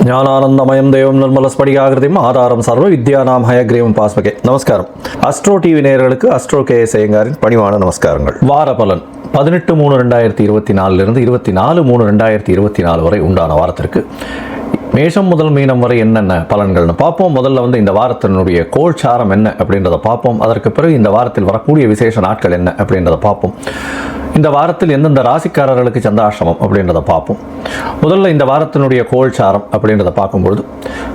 ஞானானந்தமயம் தேவம் நிர்மலஸ்படிகாகிருதியும் ஆதாரம் சர்வ வித்யானாம் ஹயக்ரீவம் பாஸ்மகே. நமஸ்காரம். அஸ்ட்ரோ டிவி நேயர்களுக்கு அஸ்ட்ரோ கேஎஸ் ஐயங்காரின் பணிவான நமஸ்காரங்கள். வார பலன் 18/3/2024 இருந்து 24/3/2024 வரை உண்டான வாரத்திற்கு மேஷம் முதல் மீனம் வரை என்னென்ன பலன்கள்னு பார்ப்போம். முதல்ல இந்த வாரத்தினுடைய கோல்சாரம் என்ன அப்படின்றத பார்ப்போம். அதற்கு பிறகு இந்த வாரத்தில் வரக்கூடிய விசேஷ நாட்கள் என்ன அப்படின்றத பார்ப்போம். இந்த வாரத்தில் எந்தெந்த ராசிக்காரர்களுக்கு சந்திராஷ்டமம் அப்படின்றத பார்ப்போம். முதல்ல இந்த வாரத்தினுடைய கோல்சாரம் அப்படின்றத பார்க்கும்பொழுது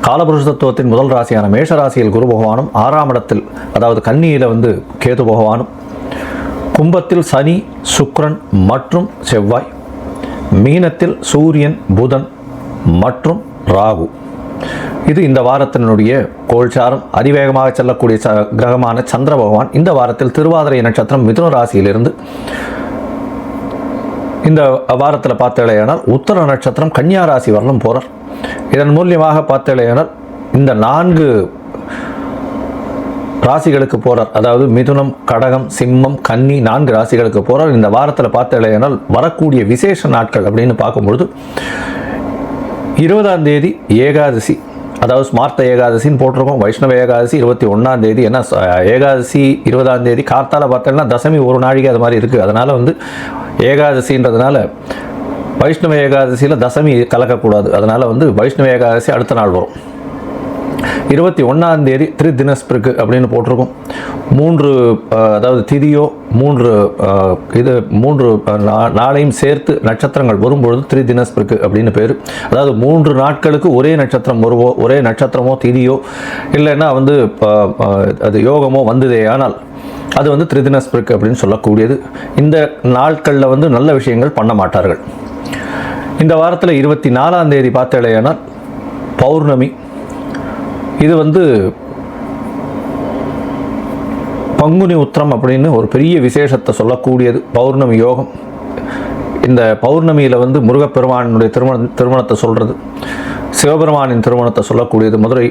காலபுருஷ தத்துவத்தின் முதல் ராசியான மேஷ ராசியில் குரு பகவானும், 6ஆம் இடத்தில் அதாவது கன்னியில் கேது பகவானும், கும்பத்தில் சனி, சுக்கிரன் மற்றும் செவ்வாய், மீனத்தில் சூரியன், புதன் மற்றும் ராகு. இது இந்த வாரத்தினுடைய கோல்சாரம். அதிவேகமாக செல்லக்கூடிய கிரகமான சந்திர பகவான் இந்த வாரத்தில் திருவாதிரை நட்சத்திரம் மிதுன ராசியிலிருந்து இந்த வாரத்தில் பார்த்தேனால் உத்தர நட்சத்திரம் கன்னியா ராசி வரலும் போகிறார். இதன் மூலியமாக பார்த்தேனால் இந்த 4 ராசிகளுக்கு போகிறார். அதாவது மிதுனம், கடகம், சிம்மம், கன்னி 4 ராசிகளுக்கு போகிறார். இந்த வாரத்தில் பார்த்தேனால் வரக்கூடிய விசேஷ நாட்கள் அப்படின்னு பார்க்கும்பொழுது 20ஆம் தேதி ஏகாதசி, அதாவது ஸ்மார்த்த ஏகாதசின்னு போட்டிருக்கோம். வைஷ்ணவ ஏகாதசி 21ஆம் தேதி. ஏன்னா ஏகாதசி 20ஆம் தேதி கார்த்தால பார்த்தோம்னா தசமி ஒரு நாழிகை அது மாதிரி இருக்குது. அதனால் ஏகாதசின்றதுனால வைஷ்ணவ ஏகாதசியில் தசமி கலக்கக்கூடாது. அதனால் வைஷ்ணவ ஏகாதசி அடுத்த நாள் வரும். 21ஆம் தேதி திரிதினஸ்பிருக்கு அப்படின்னு போட்டிருக்கோம். 3 அதாவது திதியோ 3 நாளையும் சேர்த்து நட்சத்திரங்கள் வரும்பொழுது திரிதினஸ்பிருக்கு அப்படின்னு பேர். அதாவது 3 நாட்களுக்கு ஒரே நட்சத்திரம் ஒரே நட்சத்திரமோ திதியோ இல்லைன்னா அது யோகமோ வந்ததே ஆனால் அது திரிதினஸ்பிருக்கு அப்படின்னு சொல்லக்கூடியது. இந்த நாட்களில் நல்ல விஷயங்கள் பண்ண மாட்டார்கள். இந்த வாரத்தில் 24ஆம் தேதி பார்த்தேனால் பௌர்ணமி. இது பங்குனி உத்திரம் அப்படின்னு ஒரு பெரிய விசேஷத்தை சொல்லக்கூடியது. பௌர்ணமி யோகம். இந்த பௌர்ணமியில் முருகப்பெருமானுடைய திருமணத்தை சொல்கிறது, சிவபெருமானின் திருமணத்தை சொல்லக்கூடியது, மதுரை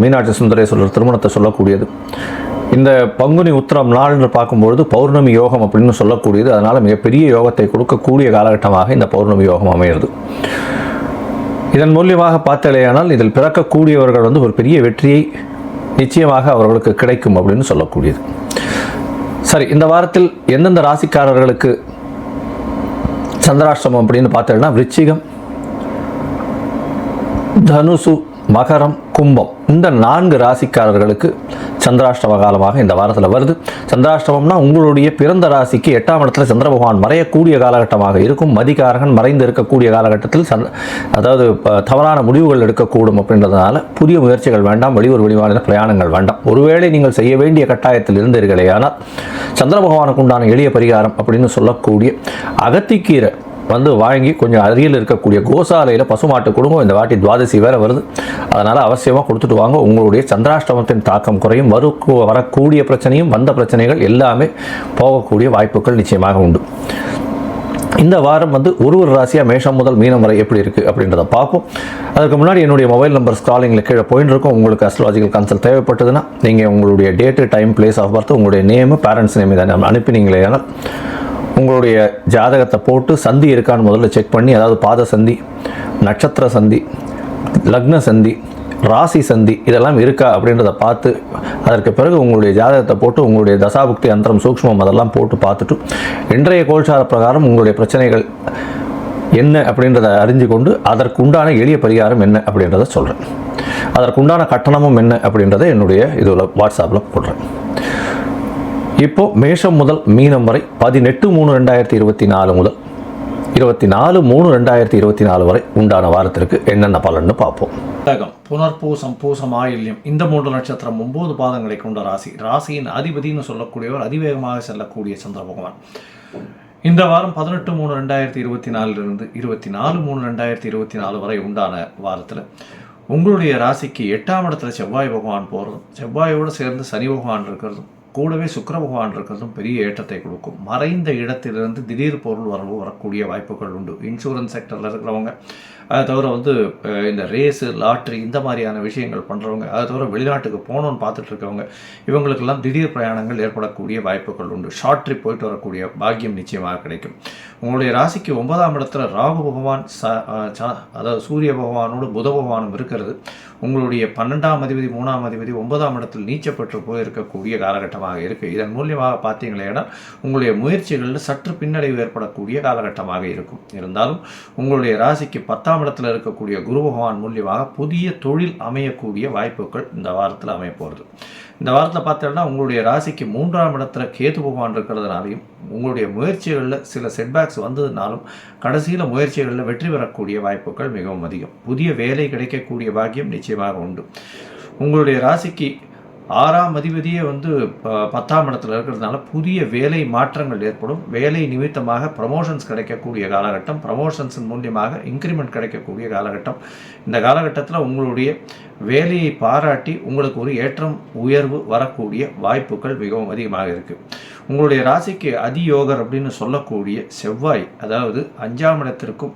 மீனாட்சி சுந்தரேஸ்வரர் திருமணத்தை சொல்லக்கூடியது. இந்த பங்குனி உத்திரம் நாள்னு பார்க்கும்பொழுது பௌர்ணமி யோகம் அப்படின்னு சொல்லக்கூடியது. அதனால் மிகப்பெரிய யோகத்தை கொடுக்கக்கூடிய காலகட்டமாக இந்த பௌர்ணமி யோகம் அமைகிறது. இதன் மூலியமாக பார்த்தேனால் இதில் பிறக்கக்கூடியவர்கள் ஒரு பெரிய வெற்றியை நிச்சயமாக அவர்களுக்கு கிடைக்கும் அப்படின்னு சொல்லக்கூடியது. சரி, இந்த வாரத்தில் எந்தெந்த ராசிக்காரர்களுக்கு சந்திராஷ்டமம் அப்படின்னு பார்த்தேன்னா விருச்சிகம், தனுசு, மகரம், கும்பம் இந்த 4 ராசிக்காரர்களுக்கு சந்திராஷ்டம காலமாக இந்த வாரத்தில் வருது. சந்திராஷ்டமம்னா உங்களுடைய பிறந்த ராசிக்கு 8ஆம் இடத்துல சந்திர பகவான் மறையக்கூடிய காலகட்டமாக இருக்கும். மதிகாரகன் மறைந்து இருக்கக்கூடிய காலகட்டத்தில் அதாவது தவறான முடிவுகள் எடுக்கக்கூடும். அப்படின்றதுனால புதிய முயற்சிகள் வேண்டாம், வெளியூர் வெளிமாநில பிரயாணங்கள் வேண்டாம். ஒருவேளை நீங்கள் செய்ய வேண்டிய கட்டாயத்தில் இருந்தீர்களே ஆனால் சந்திர பகவானுக்கு உண்டான எளிய பரிகாரம் அப்படின்னு சொல்லக்கூடிய அகத்திக்கீரை வாங்கி கொஞ்சம் அருகில் இருக்கக்கூடிய கோசாலையில் பசுமாட்டு கொடுங்க. இந்த வாட்டி துவாதசி வேறு வருது. அதனால் அவசியமாக கொடுத்துட்டு வாங்க. உங்களுடைய சந்திராஷ்டமத்தின் தாக்கம் குறையும். வரக்கூடிய பிரச்சனையும் வந்த பிரச்சனைகள் எல்லாமே போகக்கூடிய வாய்ப்புகள் நிச்சயமாக உண்டு. இந்த வாரம் ஒரு ராசியாக மேஷம் முதல் மீனம் வரை எப்படி இருக்குது அப்படின்றத பார்ப்போம். அதுக்கு முன்னாடி என்னுடைய மொபைல் நம்பர் ஸ்க்ராலிங்கில் கீழே போயின்னு இருக்கும். உங்களுக்கு அஸ்ட்ராலஜிக்கல் கன்சல்ட் தேவைப்பட்டதுன்னா நீங்கள் உங்களுடைய date, time, place of birth, உங்களுடைய நேமு, பேரண்ட்ஸ் நேம் இதை அனுப்பினீங்களே ஆனால் உங்களுடைய ஜாதகத்தை போட்டு சந்தி இருக்கான்னு முதல்ல செக் பண்ணி, அதாவது பாத சந்தி, நட்சத்திர சந்தி, லக்ன சந்தி, ராசி சந்தி இதெல்லாம் இருக்கா அப்படின்றத பார்த்து அதற்கு பிறகு உங்களுடைய ஜாதகத்தை போட்டு உங்களுடைய தசாபுக்தி அந்தரம் சூக்ஷ்மம் அதெல்லாம் போட்டு பார்த்துட்டு இன்றைய கோல்சார பிரகாரம் உங்களுடைய பிரச்சனைகள் என்ன அப்படின்றத அறிஞ்சு கொண்டு அதற்குண்டான எளிய பரிகாரம் என்ன அப்படின்றத சொல்கிறேன். அதற்குண்டான கட்டணமும் என்ன அப்படின்றத என்னுடைய இதில் வாட்ஸ்அப்பில் போடுறேன். இப்போது மேஷம் முதல் மீனம் வரை 18/3/2024 முதல் 24/3/2024 வரை உண்டான வாரத்திற்கு என்னென்ன பலன்னு பார்ப்போம். புனர்பூசம், பூசம், ஆயில்யம் இந்த 3 நட்சத்திரம் 9 பாதங்களை கொண்ட ராசி. ராசியின் அதிபதினு சொல்லக்கூடியவர் அதிவேகமாக செல்லக்கூடிய சந்திர பகவான். இந்த வாரம் 18/3/2024 இருந்து 24/3/2024 வரை உண்டான வாரத்தில் உங்களுடைய ராசிக்கு 8ஆம் இடத்துல செவ்வாய் பகவான் போகிறதும், செவ்வாயோடு சேர்ந்து சனி பகவான் இருக்கிறதும், கூடவே சுக்கிர பகவான் இருக்கிறதும் பெரிய ஏற்றத்தை கொடுக்கும். மறைந்த இடத்திலிருந்து திடீர் பொருள் வரக்கூடிய வாய்ப்புகள் உண்டு. இன்சூரன்ஸ் செக்டரில் இருக்கிறவங்க, அதை தவிர இந்த ரேஸு, லாட்ரி இந்த மாதிரியான விஷயங்கள் பண்ணுறவங்க, அதை தவிர வெளிநாட்டுக்கு போகணுன்னு பார்த்துட்டு இருக்கவங்க, இவங்களுக்கெல்லாம் திடீர் பிரயாணங்கள் ஏற்படக்கூடிய வாய்ப்புகள் உண்டு. ஷார்ட் ட்ரிப் போயிட்டு வரக்கூடிய பாக்கியம் நிச்சயமாக கிடைக்கும். உங்களுடைய ராசிக்கு 9ஆம் இடத்துல ராகு பகவான் அதாவது சூரிய பகவானோடு புத பகவானும் இருக்கிறது. உங்களுடைய 12ஆம் அதிபதி 3ஆம் அதிபதி 9ஆம் இடத்தில் நீச்சப்பட்டு போயிருக்கக்கூடிய காலகட்டமாக இருக்குது. இதன் மூலியமாக பார்த்தீங்களேன்னா உங்களுடைய முயற்சிகளில் சற்று பின்னடைவு ஏற்படக்கூடிய காலகட்டமாக இருக்கும். இருந்தாலும் உங்களுடைய ராசிக்கு 10ஆம் இடத்தில் இருக்கக்கூடிய குரு பகவான் மூலியமாக புதிய தொழில் அமையக்கூடிய வாய்ப்புகள் இந்த வாரத்தில் அமைய போகிறது. இந்த வாரத்தில் பார்த்தோம்னா உங்களுடைய ராசிக்கு 3ஆம் இடத்துல கேது பகவான் இருக்கிறதுனாலையும் உங்களுடைய முயற்சிகளில் சில செட்பேக்ஸ் வந்ததுனாலும் கடைசியில் முயற்சிகளில் வெற்றி பெறக்கூடிய வாய்ப்புகள் மிகவும் அதிகம். புதிய வேலை கிடைக்கக்கூடிய பாக்கியம் நிச்சயமாக உண்டு. உங்களுடைய ராசிக்கு 6ஆம் அதிபதியே 10ஆம் இடத்துல இருக்கிறதுனால புதிய வேலை மாற்றங்கள் ஏற்படும். வேலை நிமித்தமாக ப்ரமோஷன்ஸ் கிடைக்கக்கூடிய காலகட்டம், ப்ரமோஷன்ஸின் மூலியமாக இன்க்ரிமெண்ட் கிடைக்கக்கூடிய காலகட்டம். இந்த காலகட்டத்தில் உங்களுடைய வேலையை பாராட்டி உங்களுக்கு ஒரு ஏற்றம் உயர்வு வரக்கூடிய வாய்ப்புகள் மிகவும் அதிகமாக இருக்குது. உங்களுடைய ராசிக்கு அதியோகர் அப்படின்னு சொல்லக்கூடிய செவ்வாய், அதாவது 5ஆம் இடத்திற்கும்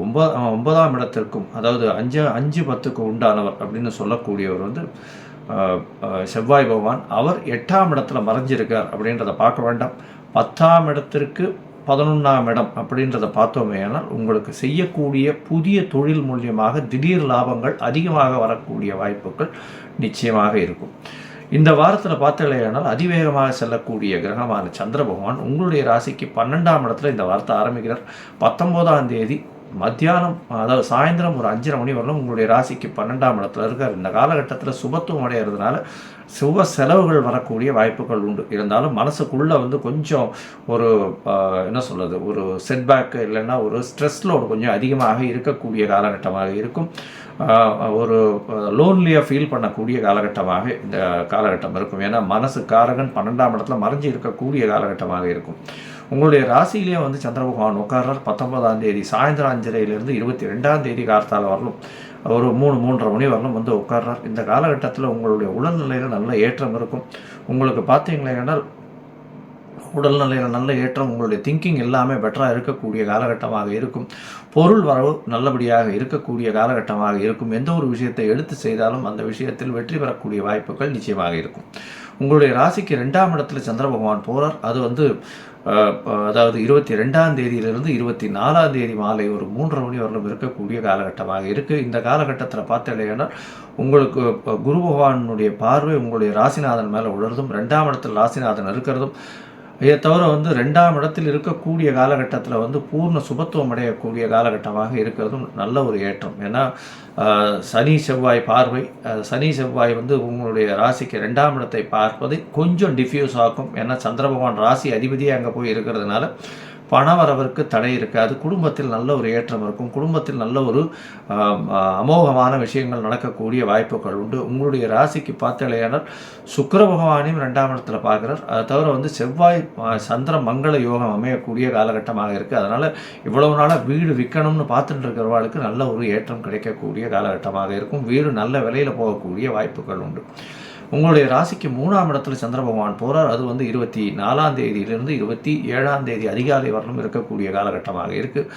9ஆம் இடத்திற்கும், அதாவது 5-10க்கு உண்டானவர் அப்படின்னு சொல்லக்கூடியவர் செவ்வாய் பகவான். அவர் 8ஆம் இடத்துல மறைஞ்சிருக்கார் அப்படின்றத பார்க்க வேண்டாம். 10ஆம் இடத்திற்கு 11ஆம் இடம் அப்படின்றத பார்த்தோமே ஆனால் உங்களுக்கு செய்யக்கூடிய புதிய தொழில் மூலியமாக திடீர் லாபங்கள் அதிகமாக வரக்கூடிய வாய்ப்புகள் நிச்சயமாக இருக்கும். இந்த வாரத்தில் பார்த்தலையானால் அதிவேகமாக செல்லக்கூடிய கிரகமான சந்திர பகவான் உங்களுடைய ராசிக்கு 12ஆம் இடத்துல இந்த வாரத்தை ஆரம்பிக்கிறார். 19ஆம் தேதி மத்தியானம், அதாவது சாயந்தரம் ஒரு 5:30 மணி வரலும் உங்களுடைய ராசிக்கு 12ஆம் இடத்துல இருக்கார். இந்த காலகட்டத்தில் சுபத்துவம் அடைகிறதுனால சுப செலவுகள் வரக்கூடிய வாய்ப்புகள் உண்டு. இருந்தாலும் மனசுக்குள்ளே கொஞ்சம் ஒரு ஒரு செட்பேக்கு இல்லைன்னா ஒரு ஸ்ட்ரெஸ் லோடு கொஞ்சம் அதிகமாக இருக்கக்கூடிய காலகட்டமாக இருக்கும். ஒரு லோன்லியாக ஃபீல் பண்ணக்கூடிய காலகட்டமாக இந்த காலகட்டம் இருக்கும். ஏன்னா மனசு காரகன் 12ஆம் இடத்துல மறைஞ்சி இருக்கக்கூடிய காலகட்டமாக இருக்கும். உங்களுடைய ராசியிலே சந்திர பகவான் உட்கார்றார். 19ஆம் தேதி சாயந்தரம் 5:30 22ஆம் தேதி கார்த்தால வரலும் ஒரு 3-3:30 மணி வரலும் உட்கார்றார். இந்த காலகட்டத்தில் உங்களுடைய உடல்நிலையில் நல்ல ஏற்றம் இருக்கும். உங்களுக்கு பார்த்தீங்கன்னா உடல்நிலையில் நல்ல ஏற்றம், உங்களுடைய திங்கிங் எல்லாமே பெட்டராக இருக்கக்கூடிய காலகட்டமாக இருக்கும். பொருள் வரவு நல்லபடியாக இருக்கக்கூடிய காலகட்டமாக இருக்கும். எந்த ஒரு விஷயத்தை எடுத்து செய்தாலும் அந்த விஷயத்தில் வெற்றி பெறக்கூடிய வாய்ப்புகள் நிச்சயமாக இருக்கும். உங்களுடைய ராசிக்கு 2ஆம் இடத்துல சந்திர பகவான் போகிறார். அது அதாவது 22ஆம் தேதியிலிருந்து 24ஆம் தேதி மாலை ஒரு 3:30 மணி வரலும் இருக்கக்கூடிய காலகட்டமாக இருக்குது. இந்த காலகட்டத்தில் பார்த்தீங்கன்னா உங்களுக்கு குரு பகவானுடைய பார்வை உங்களுடைய ராசிநாதன் மேலே உணர்ந்தும் 2ஆம் இடத்தில் ராசிநாதன் இருக்கிறதும், இதை தவிர 2ஆம் இடத்தில் இருக்கக்கூடிய காலகட்டத்தில் பூர்ண சுபத்துவம் அடையக்கூடிய காலகட்டமாக இருக்கிறதும் நல்ல ஒரு ஏற்றம். ஏன்னா சனி செவ்வாய் பார்வை, சனி செவ்வாய் உங்களுடைய ராசிக்கு 2ஆம் இடத்தை பார்ப்பதை கொஞ்சம் டிஃப்யூஸ் ஆகும். ஏன்னா சந்திர பகவான் ராசி அதிபதியே அங்கே போய் இருக்கிறதுனால பணவரவிற்கு தடை இருக்காது. குடும்பத்தில் நல்ல ஒரு ஏற்றம் இருக்கும். குடும்பத்தில் நல்ல ஒரு அமோகமான விஷயங்கள் நடக்கக்கூடிய வாய்ப்புகள் உண்டு. உங்களுடைய ராசிக்கு பார்த்தலையானால் சுக்கிர பகவானையும் 2ஆம் இடத்துல பார்க்குறார். அதை தவிர செவ்வாய் சந்திர மங்கள யோகம் அமையக்கூடிய காலகட்டமாக இருக்குது. அதனால் இவ்வளவு நாளாக வீடு விற்கணும்னு பார்த்துட்டு இருக்கிறவர்களுக்கு நல்ல ஒரு ஏற்றம் கிடைக்கக்கூடிய காலகட்டமாக இருக்கும். வீடு நல்ல விலையில் போகக்கூடிய வாய்ப்புகள் உண்டு. உங்களுடைய ராசிக்கு 3ஆம் இடத்துல சந்திர பகவான் போகிறார். அது 24ஆம் தேதியிலிருந்து 27ஆம் தேதி அதிகாலை வரலும் இருக்கக்கூடிய காலகட்டமாக இருக்குது.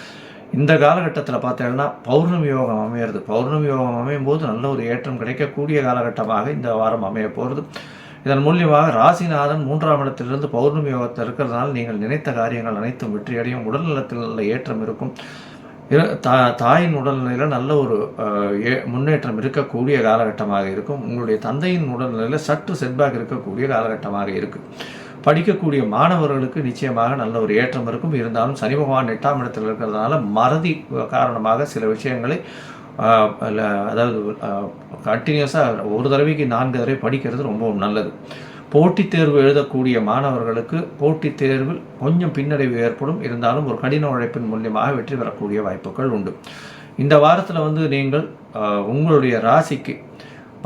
இந்த காலகட்டத்தில் பார்த்தீங்கன்னா பௌர்ணமி யோகம் அமையிறது. பௌர்ணமி யோகம் அமையும் போது நல்ல ஒரு ஏற்றம் கிடைக்கக்கூடிய காலகட்டமாக இந்த வாரம் அமைய போகிறது. இதன் மூலியமாக ராசிநாதன் 3ஆம் இடத்திலிருந்து பௌர்ணமி யோகத்தில் இருக்கிறதுனால நீங்கள் நினைத்த காரியங்கள் அனைத்தும் வெற்றியடையும். உடல்நலத்தில் நல்ல ஏற்றம் இருக்கும். தாயின் உடல்நிலையில் நல்ல ஒரு முன்னேற்றம் இருக்கக்கூடிய காலகட்டமாக இருக்கும். உங்களுடைய தந்தையின் உடல்நிலையில் சற்று செட்பேக் இருக்கக்கூடிய காலகட்டமாக இருக்குது. படிக்கக்கூடிய மாணவர்களுக்கு நிச்சயமாக நல்ல ஒரு ஏற்றம் இருக்கும். இருந்தாலும் சனி பகவான் 8ஆம் இடத்தில் இருக்கிறதுனால மறதி காரணமாக சில விஷயங்களை அதாவது கண்டினியூஸாக ஒரு தடவைக்கு 4 தடவை படிக்கிறது ரொம்ப நல்லது. போட்டித் தேர்வு எழுதக்கூடிய மாணவர்களுக்கு போட்டித் தேர்வில் கொஞ்சம் பின்னடைவு ஏற்படும். இருந்தாலும் ஒரு கடின உழைப்பின் மூலியமாக வெற்றி பெறக்கூடிய வாய்ப்புகள் உண்டு. இந்த வாரத்தில் நீங்கள் உங்களுடைய ராசிக்கு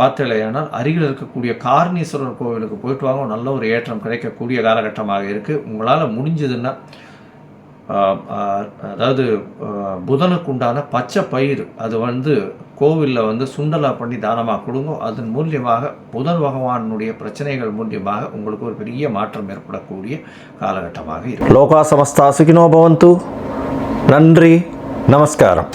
பார்த்தலையானால் அருகில் இருக்கக்கூடிய காரணீஸ்வரர் கோவிலுக்கு போயிட்டு வாங்க. நல்ல ஒரு ஏற்றம் கிடைக்கக்கூடிய காலகட்டமாக இருக்குது. உங்களால் முடிஞ்சதுன்னா அதாவது புதனுக்கு உண்டான பச்சை பயிர் அது கோவிலில் சுண்டலா பண்ணி தானமாக கொடுங்க. அதன் மூலியமாக புதன் பகவானுடைய பிரச்சனைகள் மூலியமாக உங்களுக்கு ஒரு பெரிய மாற்றம் ஏற்படக்கூடிய காலகட்டமாக இருக்கும். லோகா சமஸ்தா சுகினோ பவந்து. நன்றி, நமஸ்காரம்.